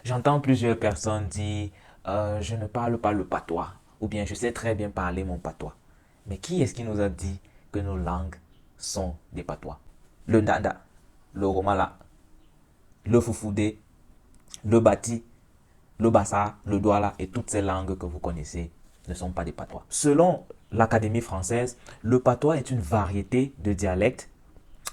J'entends plusieurs personnes dire je ne parle pas le patois ou bien je sais très bien parler mon patois. Mais qui est-ce qui nous a dit que nos langues sont des patois? Le Ndanda, le Romala, le Foufoudé, le Bati, le Bassa, le Douala et toutes ces langues que vous connaissez ne sont pas des patois. Selon l'Académie française, le patois est une variété de dialectes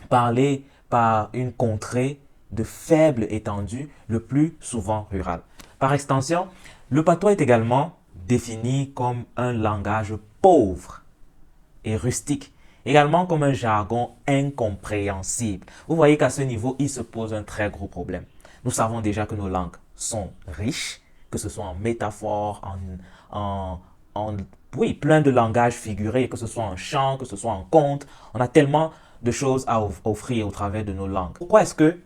parlés par une contrée de faible étendue, le plus souvent rurale. Par extension, le patois est également défini comme un langage pauvre et rustique, également comme un jargon incompréhensible. Vous voyez qu'à ce niveau, il se pose un très gros problème. Nous savons déjà que nos langues sont riches, que ce soit en métaphores, en oui, plein de langages figurés, que ce soit en chant, que ce soit en conte. On a tellement de choses à offrir au travers de nos langues. Pourquoi est-ce que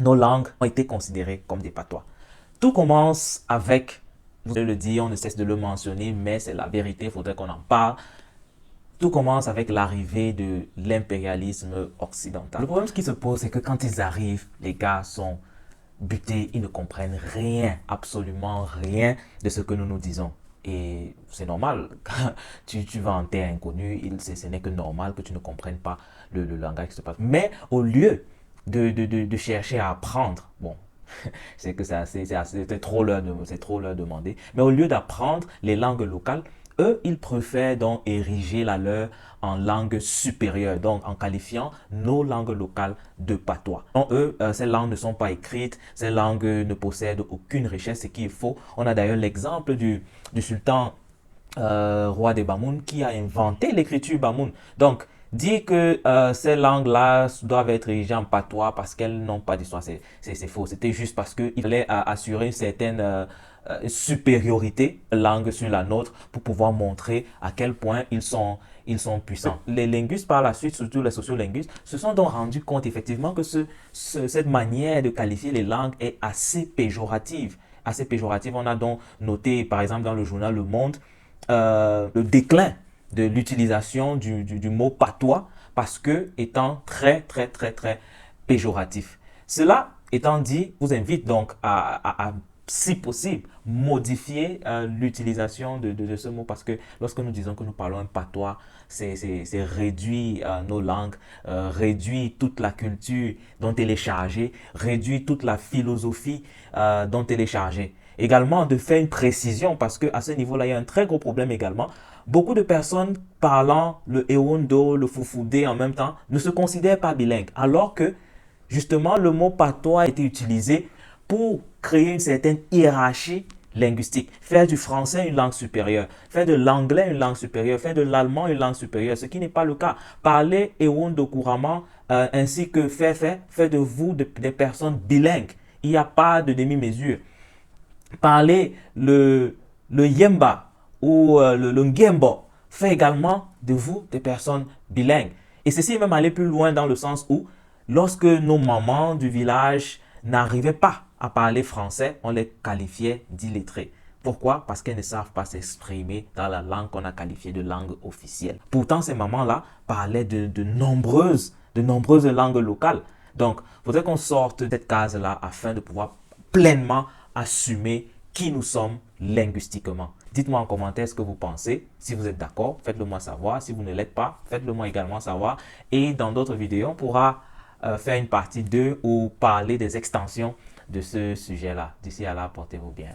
nos langues ont été considérées comme des patois? Tout commence avec, vous allez le dire, on ne cesse de le mentionner, mais c'est la vérité, il faudrait qu'on en parle. Tout commence avec l'arrivée de l'impérialisme occidental. Le problème qui se pose, c'est que quand ils arrivent, les gars sont butés, ils ne comprennent rien, absolument rien de ce que nous nous disons. Et c'est normal, quand tu vas en terre inconnue, ce n'est que normal que tu ne comprennes pas le langage qui se passe. Mais au lieu de chercher à apprendre, bon, c'est que c'est trop leur demander, mais au lieu d'apprendre les langues locales, eux, ils préfèrent donc ériger la leur en langue supérieure, donc en qualifiant nos langues locales de patois. Donc, eux, ces langues ne sont pas écrites, ces langues ne possèdent aucune richesse, ce qu'il faut. On a d'ailleurs l'exemple du sultan roi des Bamoun qui a inventé l'écriture Bamoun. Donc, dire que ces langues-là doivent être érigées en patois parce qu'elles n'ont pas d'histoire, c'est faux. C'était juste parce qu'il fallait assurer une certaine supériorité langue sur la nôtre pour pouvoir montrer à quel point ils sont puissants. Les linguistes par la suite, surtout les sociolinguistes, se sont donc rendus compte effectivement que cette manière de qualifier les langues est assez péjorative. Assez péjorative. On a donc noté, par exemple, dans le journal Le Monde, le déclin de l'utilisation du mot patois parce que étant très péjoratif. Cela étant dit, je vous invite donc à si possible, modifier l'utilisation de ce mot parce que lorsque nous disons que nous parlons un patois, c'est réduire nos langues, réduire toute la culture dont elle est chargée, réduire toute la philosophie dont elle est chargée. Également, de faire une précision parce qu'à ce niveau-là, il y a un très gros problème également. Beaucoup de personnes parlant le Ewondo, le Foufoudé en même temps ne se considèrent pas bilingues alors que justement le mot patois a été utilisé pour créer une certaine hiérarchie linguistique, faire du français une langue supérieure, faire de l'anglais une langue supérieure, faire de l'allemand une langue supérieure, ce qui n'est pas le cas. Parler Ewondo couramment ainsi que faire de vous des personnes bilingues. Il n'y a pas de demi-mesure. Parler le Yemba ou le Ngembo fait également de vous des personnes bilingues. Et ceci est même aller plus loin dans le sens où, lorsque nos mamans du village n'arrivaient pas à parler français, on les qualifiait d'illettrés. Pourquoi? Parce qu'elles ne savent pas s'exprimer dans la langue qu'on a qualifiée de langue officielle. Pourtant, ces mamans-là parlaient de nombreuses langues locales. Donc, il faudrait qu'on sorte de cette case-là afin de pouvoir pleinement assumer qui nous sommes linguistiquement. Dites-moi en commentaire ce que vous pensez. Si vous êtes d'accord, faites-le moi savoir. Si vous ne l'êtes pas, faites-le moi également savoir. Et dans d'autres vidéos, on pourra faire une partie 2 ou parler des extensions de ce sujet-là. D'ici à là, portez-vous bien.